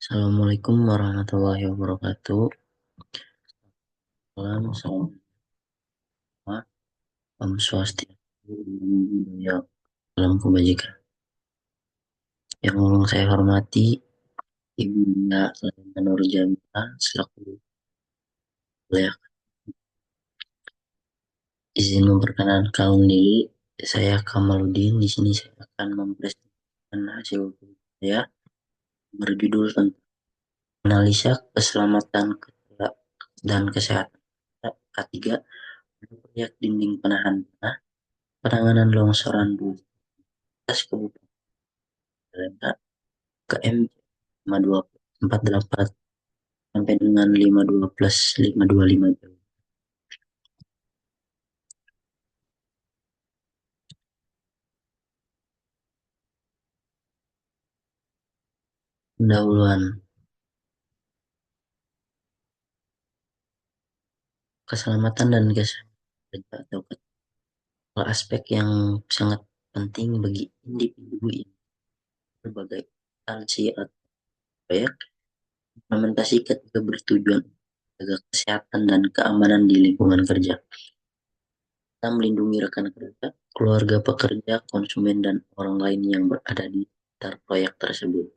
Assalamualaikum warahmatullahi wabarakatuh. Salam Om Swastiastu, Namo Buddhaya, salam kebajikan. Yang saya hormati Ibu Nia Selena Nur Jamila selaku kuliah, izin memperkenalkan diri. Saya Kamaludin. Di sini saya akan mempresentasikan hasil saya berjudul tentang analisa keselamatan dan kesehatan K3 proyek dinding penahan tanah penanganan longsoran Bukas Kabupaten Lembata KM 5248 sampai dengan 52 plus 525 jauh. Pendahuluan keselamatan dan kesehatan atau aspek yang sangat penting bagi individu yang berbagai instansi atau proyek. Implementasi ketiga bertujuan menjaga kesehatan dan keamanan di lingkungan kerja. Kita melindungi rekan kerja, keluarga pekerja, konsumen, dan orang lain yang berada di sekitar proyek tersebut.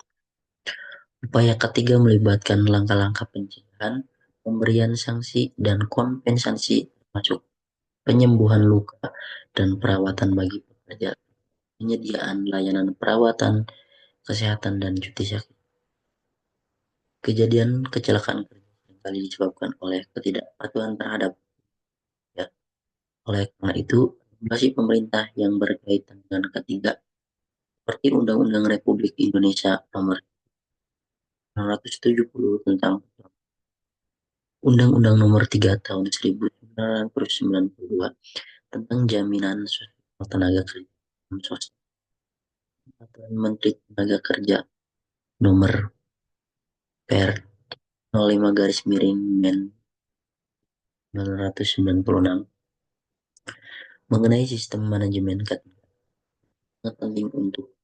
Upaya ketiga melibatkan langkah-langkah pencegahan, pemberian sanksi, dan kompensasi termasuk penyembuhan luka dan perawatan bagi pekerja, penyediaan layanan perawatan, kesehatan, dan cuti sakit. Kejadian kecelakaan kerja seringkali disebabkan oleh ketidakpatuhan terhadap ya. Oleh karena itu, regulasi pemerintah yang berkaitan dengan ketiga seperti Undang-Undang Republik Indonesia Nomor 670 tentang Undang-Undang Nomor 3 Tahun 1992 tentang jaminan sosial tenaga kerja, Peraturan Menteri Tenaga Kerja Nomor Per 05 garis miring Men 996 mengenai sistem manajemen ketiga sangat penting untuk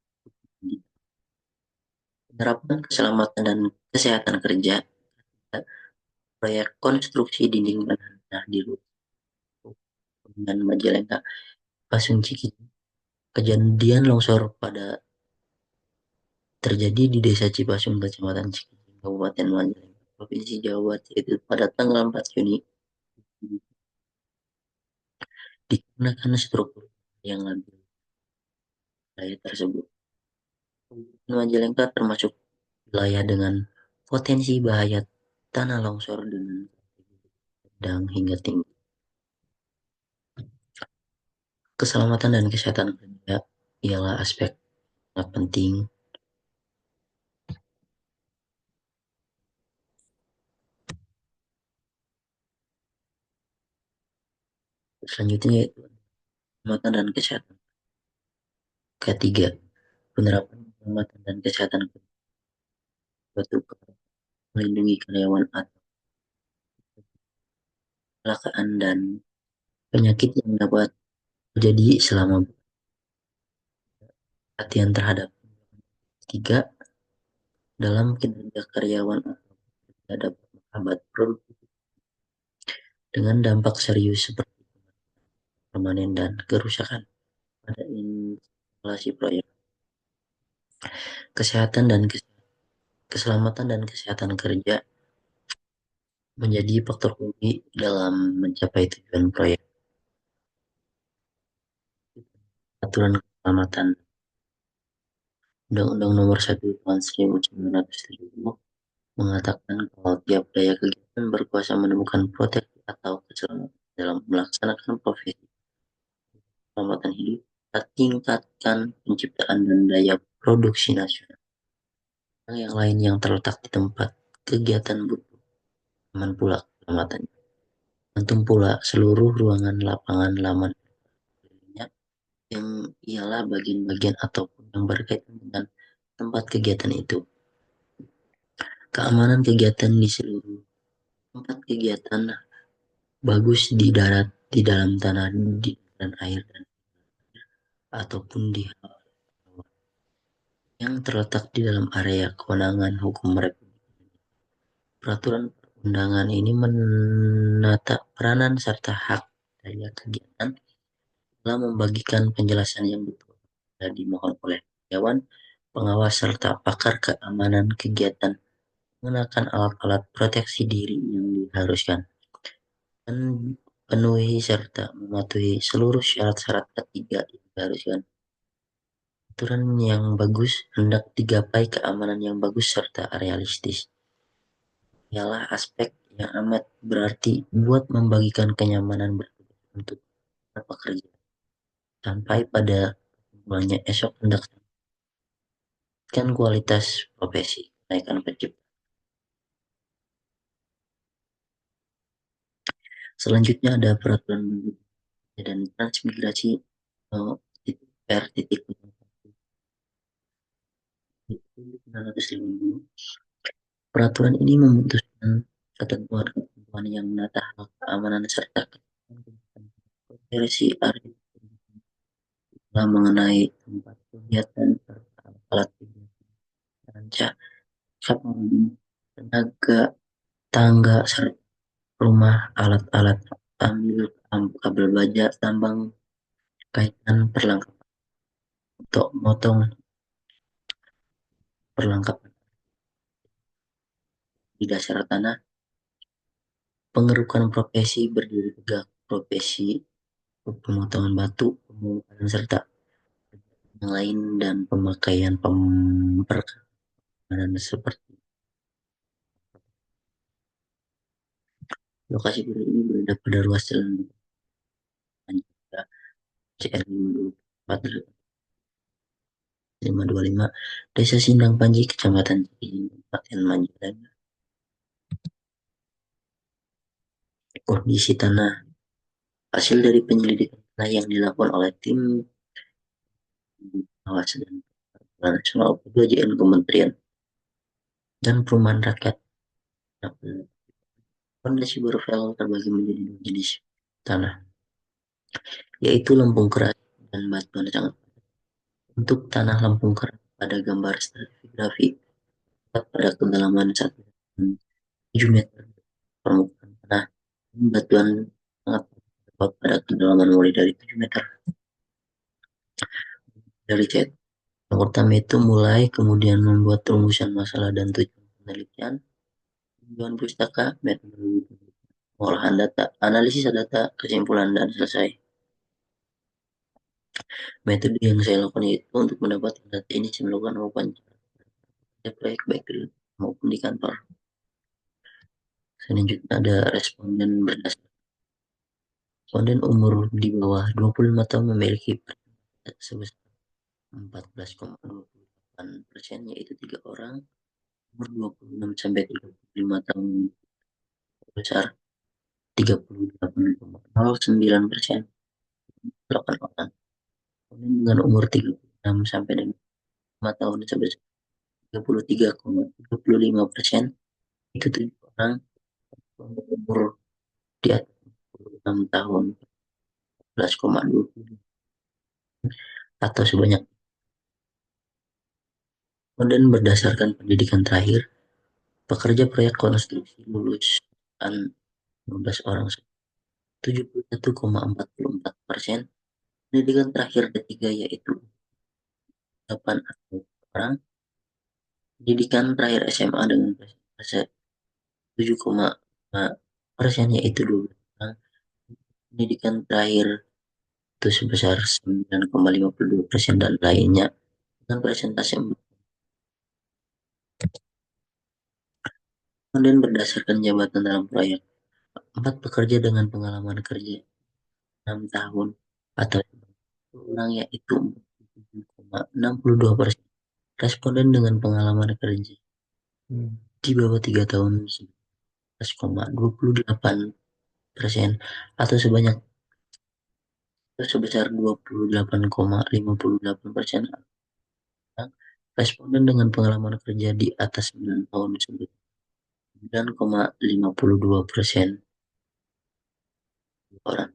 penerapan keselamatan dan kesehatan kerja. Proyek konstruksi dinding tanah di dengan Majalengka, Pasung Ciki. Kejadian longsor terjadi di Desa Cipasung, Kecamatan Ciki, Kabupaten Majalengka, Provinsi Jawa Barat, yaitu pada tanggal 4 Juni. Dikarenakan struktur yang labil wilayah tersebut, Majalengka termasuk wilayah dengan potensi bahaya tanah longsor dengan sedang hingga tinggi. Keselamatan dan kesehatan kerja ialah aspek sangat penting. Selanjutnya yaitu keselamatan dan kesehatan. Ketiga, penerapan keselamatan dan kesehatan kerja, suatu melindungi karyawan atau kecelakaan dan penyakit yang dapat terjadi selama latihan terhadap tiga dalam kinerja karyawan atau terhadap menghambat produktivitas dengan dampak serius seperti permanen dan kerusakan pada instalasi proyek. Kesehatan dan keselamatan dan kesehatan kerja menjadi faktor kunci dalam mencapai tujuan proyek. Aturan keselamatan Undang-Undang Nomor 1 Tahun 1970 mengatakan kalau tiap daya kegiatan berkuasa menemukan proteksi atau keselamatan dalam melaksanakan profesi keselamatan hidup, tingkatkan penciptaan dan daya produksi nasional. Yang lain yang terletak di tempat kegiatan butuh aman pula keselamatan. Antum pula seluruh ruangan, lapangan, laman yang ialah bagian-bagian ataupun yang berkaitan dengan tempat kegiatan itu. Keamanan kegiatan di seluruh tempat kegiatan bagus di darat, di dalam tanah, di dan air, dan ataupun di yang terletak di dalam area kewenangan hukum Republik Peraturan perundangan ini menata peranan serta hak daya kegiatan dalam membagikan penjelasan yang betul dan dimohon oleh dewan pengawas serta pakar keamanan kegiatan menggunakan alat-alat proteksi diri yang diharuskan dan penuhi serta mematuhi seluruh syarat-syarat ketiga yang diharuskan. Aturan yang bagus hendak digapai keamanan yang bagus serta realistis. Ialah aspek yang amat berarti buat membagikan kenyamanan untuk para pekerja. Sampai pada kesimpulannya esok hendak meningkatkan kualitas profesi, menaikkan penciptaan. Selanjutnya ada peraturan dan transmigrasi R titik 950. Peraturan ini memutuskan ketentuan-ketentuan yang menata hak keamanan serta versi mengenai tempat kegiatan serta alat rancang, tenaga, tangga, serta rumah, alat-alat ambil kabel baja, tambang, kaitan perlengkapan untuk motong perlengkapan di dasar tanah, pengerukan profesi berdiri tegak, profesi pemotongan batu, pemukaan serta yang lain dan pemakaian perkapalan seperti lokasi ini berada pada ruas jalan CR 525 Desa Sindang Panji, Kecamatan Cikini, Kabupaten Majalengka. Kondisi tanah hasil dari penyelidikan tanah yang dilakukan oleh tim pengawas dan nasional PJN Kementerian dan Perumahan Rakyat. Fondasi Borvel terbagi menjadi dua jenis tanah, yaitu lempung keras dan batuan sangat. Untuk tanah lempung keras pada gambar stratigrafi pada kedalaman 1,7 meter permukaan tanah, batuan sangat pada kedalaman mulai dari 7 meter dari cat. Yang pertama itu mulai kemudian membuat rumusan masalah dan tujuan penelitian, tujuan pustaka, metode pengolahan data, analisis data, kesimpulan, dan selesai. Metode yang saya lakukan itu untuk mendapatkan data ini saya melakukan wawancara proyek baik di maupun di kantor. Selanjutnya ada responden berdasar. Responden umur di bawah 25 tahun memiliki sebesar 14,28%, yaitu 3 orang. Umur 26 sampai 35 tahun sebesar 38,09%, 8 orang. Dengan umur 36 sampai 5 tahun sebesar 33,35%, itu 7 orang. Umur di atas 6 tahun 11,20 atau sebanyak. Kemudian berdasarkan pendidikan terakhir, pekerja proyek konstruksi lulusan 15 orang 71,44%. Pendidikan terakhir ketiga yaitu 8 orang. Pendidikan terakhir SMA dengan persentase 7,5% yaitu 12 orang. Pendidikan terakhir itu sebesar 9,52% dan lainnya dengan persentase 4. Kemudian berdasarkan jabatan dalam proyek, 4 pekerja dengan pengalaman kerja 6 tahun atau orang yaitu 7,62%. Responden dengan pengalaman kerja di bawah 3 tahun 11,28% atau sebesar 28,58%. Responden dengan pengalaman kerja di atas 9 tahun 9,52% orang.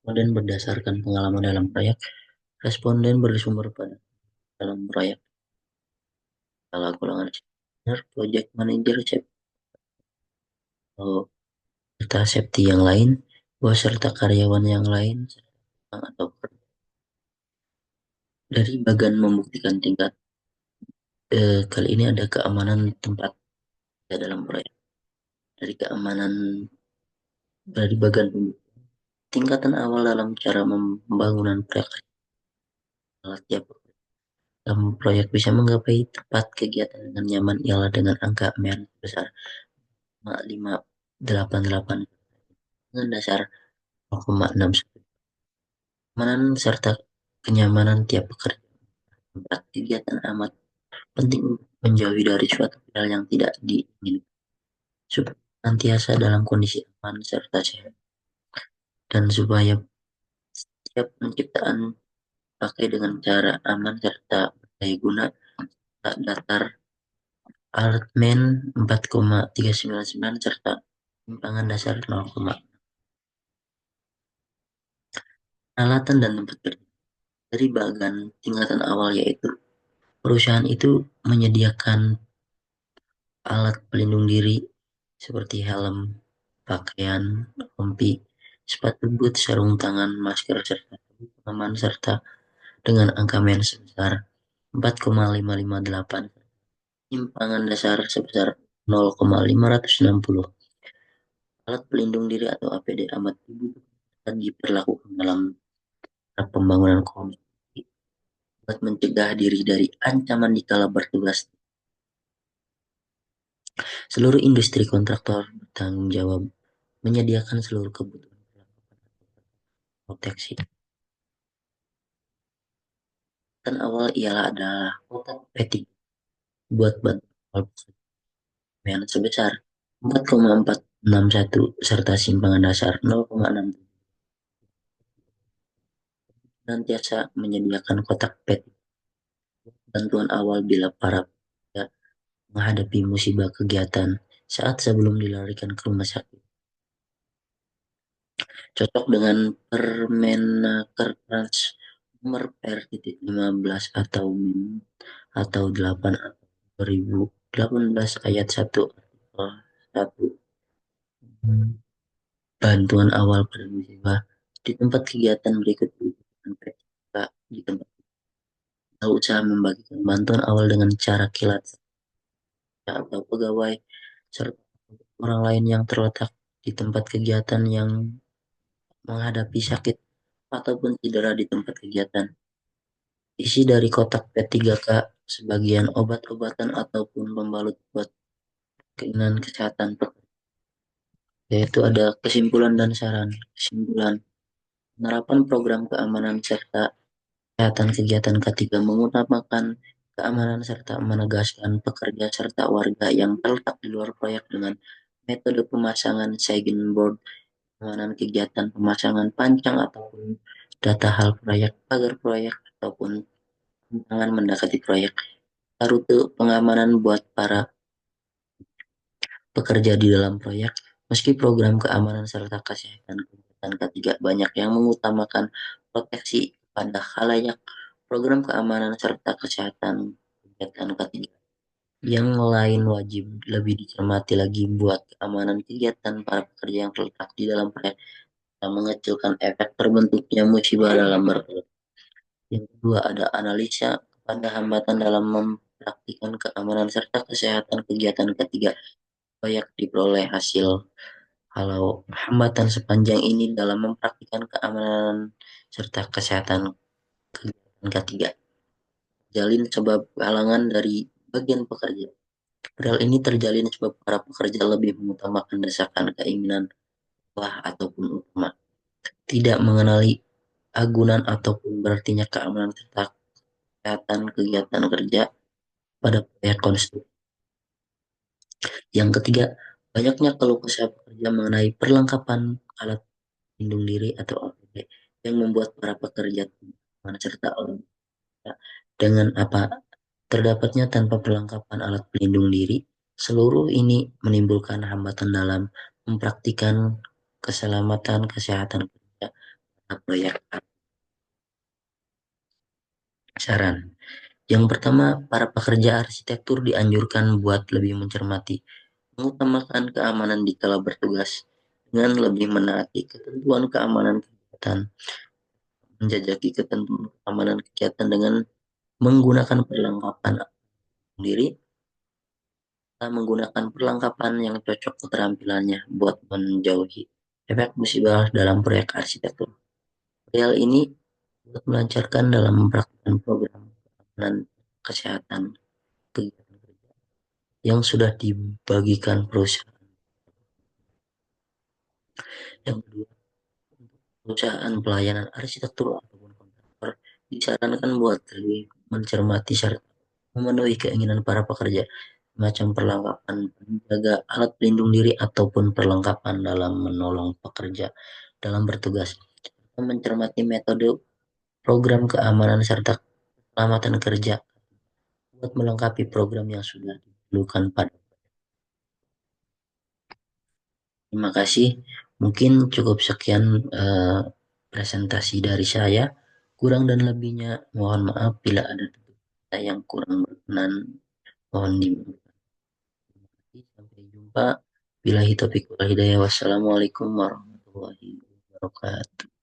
Kemudian berdasarkan pengalaman dalam proyek, responden bersumber pada dalam proyek. Salah ulangan. project manager, serta safety yang lain, bos serta karyawan yang lain, atau dari bagian membuktikan tingkat. Kali ini ada keamanan tempat dalam proyek. Dari keamanan dari bagian tingkatan awal dalam cara pembangunan proyek. Tiap dalam proyek bisa menggapai tepat kegiatan dengan nyaman ialah dengan angka MER besar 5,888 dengan dasar 0,61. Keamanan serta kenyamanan tiap pekerja. Tempat kegiatan amat penting menjauhi dari suatu hal yang tidak diinginkan supaya senantiasa dalam kondisi aman serta sehat dan supaya setiap penciptaan pakai dengan cara aman serta berdaya guna datar Altman 4,399 serta timpangan dasar 0, peralatan dan tempat kerja. Dari bagian tingkatan awal yaitu perusahaan itu menyediakan alat pelindung diri seperti helm, pakaian, rompi, sepatu boot, sarung tangan, masker, serta pengaman serta dengan angka men sebesar 4,558, timpangan dasar sebesar 0,560. Alat pelindung diri atau APD amat dibutuhkan diperlakukan dalam pembangunan komunikasi buat mencegah diri dari ancaman dikala bertugas. Seluruh industri kontraktor bertanggung jawab menyediakan seluruh kebutuhan proteksi. Dan awal ialah adalah kotak P3 buat bantuan yang sebesar 4,461 serta simpangan dasar 0,6. Senantiasa menyediakan kotak P3 bantuan awal bila para pekerja menghadapi musibah kegiatan saat sebelum dilarikan ke rumah sakit. Cocok dengan Permenaker Trans nomor Per-15 atau 8 atau 2018 ayat 1 artikel 1. Bantuan awal pada musibah di tempat kegiatan berikut di tempat usaha membagikan bantuan awal dengan cara kilat atau pegawai serta orang lain yang terletak di tempat kegiatan yang menghadapi sakit ataupun cedera di tempat kegiatan. Isi dari kotak P3K sebagian obat-obatan ataupun pembalut buat keinginan kesehatan pekerja. Yaitu ada kesimpulan dan saran. Kesimpulan, penerapan program keamanan serta kesehatan kegiatan ketiga mengutamakan keamanan serta menegaskan pekerja serta warga yang terletak di luar proyek dengan metode pemasangan sagging board, keamanan kegiatan pemasangan pancang ataupun data hal proyek, agar proyek ataupun tantangan mendekati proyek, rute pengamanan buat para pekerja di dalam proyek. Meski program keamanan serta kesehatan kegiatan ketiga banyak yang mengutamakan proteksi pada khalayak, program keamanan serta kesehatan kegiatan ketiga yang lain wajib lebih dicermati lagi buat keamanan kegiatan para pekerja yang terletak di dalam proyek dan mengecilkan efek terbentuknya musibah dalam berproyek. Yang kedua ada analisa pada hambatan dalam mempraktikkan keamanan serta kesehatan kegiatan ketiga proyek diperoleh hasil. Kalau hambatan sepanjang ini dalam mempraktikkan keamanan serta kesehatan kegiatan ketiga, jalin sebab halangan dari bagian pekerja. Hal ini terjalin sebab para pekerja lebih mengutamakan desakan keinginan wah ataupun utama, tidak mengenali agunan ataupun berartinya keamanan serta kesehatan kegiatan kerja pada proyek konstruksi. Yang ketiga, banyaknya keluh kesah pekerja mengenai perlengkapan alat pelindung diri atau APD yang membuat para pekerja serta orang dengan apa terdapatnya tanpa perlengkapan alat pelindung diri. Seluruh ini menimbulkan hambatan dalam mempraktikkan keselamatan kesehatan kerja pada proyek. Saran, Yang pertama, para pekerja arsitektur dianjurkan buat lebih mencermati, mengutamakan keamanan di kala bertugas dengan lebih menaati ketentuan keamanan kegiatan, menjajaki ketentuan keamanan kegiatan dengan menggunakan perlengkapan diri, menggunakan perlengkapan yang cocok keterampilannya buat menjauhi efek musibah dalam proyek arsitektur. Hal ini dapat melancarkan dalam mempraktikkan program keamanan kesehatan kegiatan kerja yang sudah dibagikan perusahaan. Yang kedua, perusahaan pelayanan arsitektur ataupun kontraktor disarankan buat lebih mencermati syarat memenuhi keinginan para pekerja, macam perlengkapan penjaga, alat pelindung diri, ataupun perlengkapan dalam menolong pekerja dalam bertugas, mencermati metode program keamanan serta keselamatan kerja buat melengkapi program yang sudah diperlukan pada. Terima kasih. Mungkin cukup sekian presentasi dari saya. Kurang dan lebihnya mohon maaf bila ada yang kurang berkenan. Mohon dimaafkan. Sampai jumpa. Billahi taufiq wal hidayah. Wassalamualaikum warahmatullahi wabarakatuh.